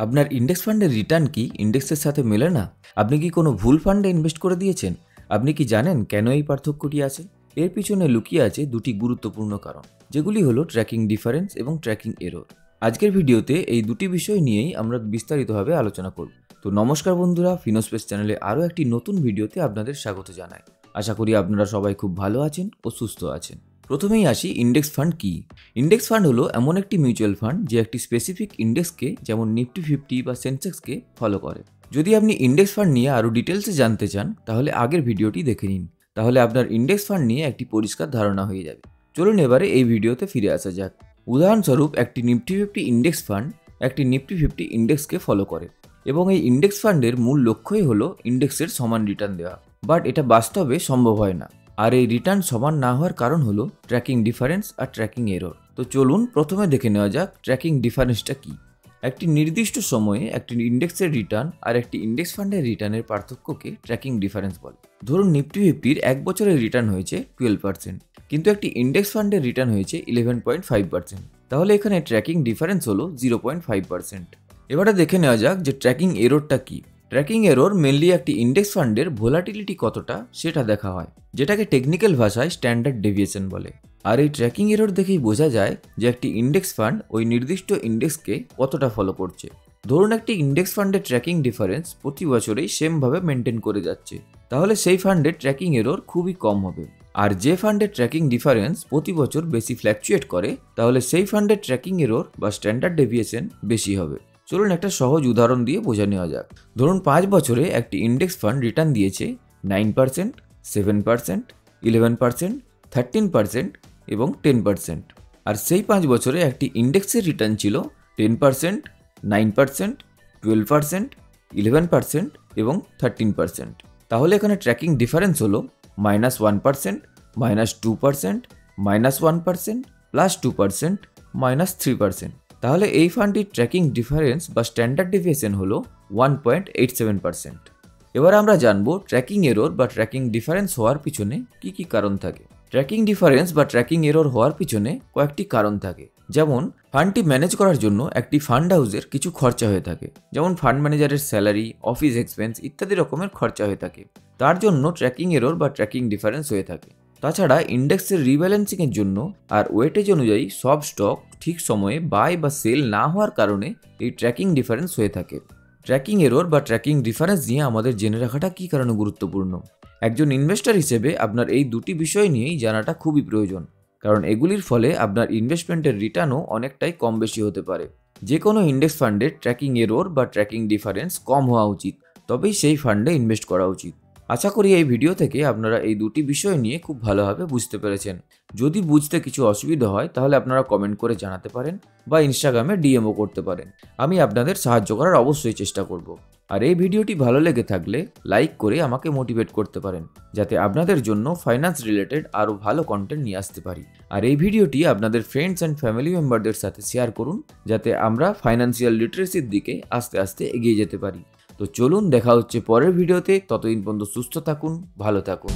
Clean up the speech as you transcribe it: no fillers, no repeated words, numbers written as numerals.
আপনার ইন্ডেক্স ফান্ডের রিটার্ন কি ইন্ডেক্সের সাথে মেলে না? আপনি কি কোনো ভুল ফান্ডে ইনভেস্ট করে দিয়েছেন? আপনি কি জানেন কেন এই পার্থক্যটি আছে? এর পিছনে লুকিয়ে আছে দুটি গুরুত্বপূর্ণ কারণ, যেগুলি হলো ট্র্যাকিং ডিফারেন্স এবং ট্র্যাকিং এরর। আজকের ভিডিওতে এই দুটি বিষয় নিয়েই আমরা বিস্তারিতভাবে আলোচনা করব। তো নমস্কার বন্ধুরা, ফিনোস্পেস চ্যানেলে আরও একটি নতুন ভিডিওতে আপনাদের স্বাগত জানাই। আশা করি আপনারা সবাই খুব ভালো আছেন ও সুস্থ আছেন। প্রথমেই আসি ইন্ডেক্স ফান্ড কি। ইন্ডেক্স ফান্ড হলো এমন একটি মিউচুয়াল ফান্ড যে একটি স্পেসিফিক ইন্ডেক্সকে, যেমন নিফটি 50 বা সেন্সেক্সকে ফলো করে। যদি আপনি ইন্ডেক্স ফান্ড নিয়ে আরও ডিটেলসে জানতে চান তাহলে আগের ভিডিওটি দেখে নিন, তাহলে আপনার ইন্ডেক্স ফান্ড নিয়ে একটি পরিষ্কার ধারণা হয়ে যাবে। চলুন এবারে এই ভিডিওতে ফিরে আসা যাক। উদাহরণস্বরূপ একটি নিফটি 50 ইন্ডেক্স ফান্ড একটি নিফটি 50 ইন্ডেক্সকে ফলো করে এবং এই ইন্ডেক্স ফান্ডের মূল লক্ষ্যই হলো ইন্ডেক্সের সমান রিটার্ন দেওয়া, বাট এটা বাস্তবে সম্ভব হয় না। আর এই রিটার্ন সমান না হওয়ার কারণ হলো ট্র্যাকিং ডিফারেন্স আর ট্র্যাকিং এরর। তো চলুন প্রথমে দেখে নেওয়া যাক ট্র্যাকিং ডিফারেন্সটা কি। একটি নির্দিষ্ট সময়ে একটি ইন্ডেক্সের রিটার্ন আর একটি ইন্ডেক্স ফান্ডের রিটার্নের পার্থক্যকে ট্র্যাকিং ডিফারেন্স বলে। ধরুন নিফটি 50-র এক বছরের রিটার্ন হয়েছে 12%, কিন্তু একটি ইন্ডেক্স ফান্ডের রিটার্ন হয়েছে 11.5%। তাহলে এখানে ট্র্যাকিং ডিফারেন্স হলো 0.5%। এবারে দেখে নেওয়া যাক যে ট্র্যাকিং এররটা কি। ট্র্যাকিং এরর মেনলি একটি ইন্ডেক্স ফান্ডের ভোলাটিলিটি কতটা সেটা দেখা হয়, যেটাকে টেকনিক্যাল ভাষায় স্ট্যান্ডার্ড ডেভিয়েশন বলে। আর এই ট্র্যাকিং এরর দেখেই বোঝা যায় যে একটি ইন্ডেক্স ফান্ড ওই নির্দিষ্ট ইন্ডেক্সকে কতটা ফলো করছে। ধরুন একটি ইন্ডেক্স ফান্ডের ট্র্যাকিং ডিফারেন্স প্রতি বছরেই সেমভাবে মেনটেন করে যাচ্ছে, তাহলে সেই ফান্ডের ট্র্যাকিং এরর খুবই কম হবে। আর যে ফান্ডের ট্র্যাকিং ডিফারেন্স প্রতি বছর বেশি ফ্ল্যাকচুয়েট করে, তাহলে সেই ফান্ডের ট্র্যাকিং এরর বা স্ট্যান্ডার্ড ডেভিয়েশন বেশি হবে। চলুন একটা সহজ উদাহরণ দিয়ে বোঝা নেওয়া যাক। ধরুন 5 বছরে একটি ইন্ডেক্স ফান্ড রিটার্ন দিয়েছে 9%, 7%, 11%, 13% এবং 10%। আর সেই 5 বছরে একটি ইন্ডেক্সের রিটার্ন ছিল 10%, 9%, 12%, 11% এবং 13%। তাহলে এখানে ট্র্যাকিং ডিফারেন্স হলো -1%, -2%, -1%, +2%, -3%। তাহলে এই ফান্ডটির ট্র্যাকিং ডিফারেন্স বা স্ট্যান্ডার্ড ডেভিয়েশন হলো 1.87%। এবার আমরা জানবো ট্র্যাকিং এরর বা ট্র্যাকিং ডিফারেন্স হওয়ার পিছনে কি কি কারণ থাকে। ট্র্যাকিং ডিফারেন্স বা ট্র্যাকিং এরর হওয়ার পিছনে কয়েকটি কারণ থাকে। যেমন ফান্ডটি ম্যানেজ করার জন্য একটি ফান্ড হাউসের কিছু খরচা হয়ে থাকে, যেমন ফান্ড ম্যানেজারের স্যালারি, অফিস এক্সপেন্স ইত্যাদি রকমের খরচা হয়ে থাকে। তার জন্য ট্র্যাকিং এরর বা ট্র্যাকিং ডিফারেন্স হয়ে থাকে। তাছাড়া ইন্ডেক্সের রিব্যালেন্সিংয়ের জন্য আর ওয়েটেজ অনুযায়ী সব স্টক ঠিক সময়ে বাই বা সেল না হওয়ার কারণে এই ট্র্যাকিং ডিফারেন্স হয়ে থাকে। ট্র্যাকিং এরর বা ট্র্যাকিং ডিফারেন্স নিয়ে আমাদের জেনে রাখাটা কী কারণে গুরুত্বপূর্ণ। একজন ইনভেস্টর হিসেবে আপনার এই দুটি বিষয় নিয়েই জানাটা খুবই প্রয়োজন, কারণ এগুলির ফলে আপনার ইনভেস্টমেন্টের রিটার্নও অনেকটাই কম বেশি হতে পারে। যে কোনো ইন্ডেক্স ফান্ডের ট্র্যাকিং এরর বা ট্র্যাকিং ডিফারেন্স কম হওয়া উচিত, তবেই সেই ফান্ডে ইনভেস্ট করা উচিত। আশা করি এই ভিডিও থেকে আপনারা এই দুটি বিষয় নিয়ে খুব ভালোভাবে বুঝতে পেরেছেন। যদি বুঝতে কিছু অসুবিধা হয় তাহলে আপনারা কমেন্ট করে জানাতে পারেন বা ইনস্টাগ্রামে ডিএমও করতে পারেন। আমি আপনাদের সাহায্য করার অবশ্যই চেষ্টা করব। আর এই ভিডিওটি ভালো লেগে থাকলে লাইক করে আমাকে মোটিভেট করতে পারেন, যাতে আপনাদের জন্য ফাইন্যান্স রিলেটেড আরও ভালো কন্টেন্ট নিয়ে আসতে পারি। আর এই ভিডিওটি আপনাদের ফ্রেন্ডস অ্যান্ড ফ্যামিলি মেম্বারদের সাথে শেয়ার করুন, যাতে আমরা ফাইন্যান্সিয়াল লিটারেসির দিকে আস্তে আস্তে এগিয়ে যেতে পারি। তো চলুন দেখা হচ্ছে পরের ভিডিওতে। ততদিন পর্যন্ত সুস্থ থাকুন, ভালো থাকুন।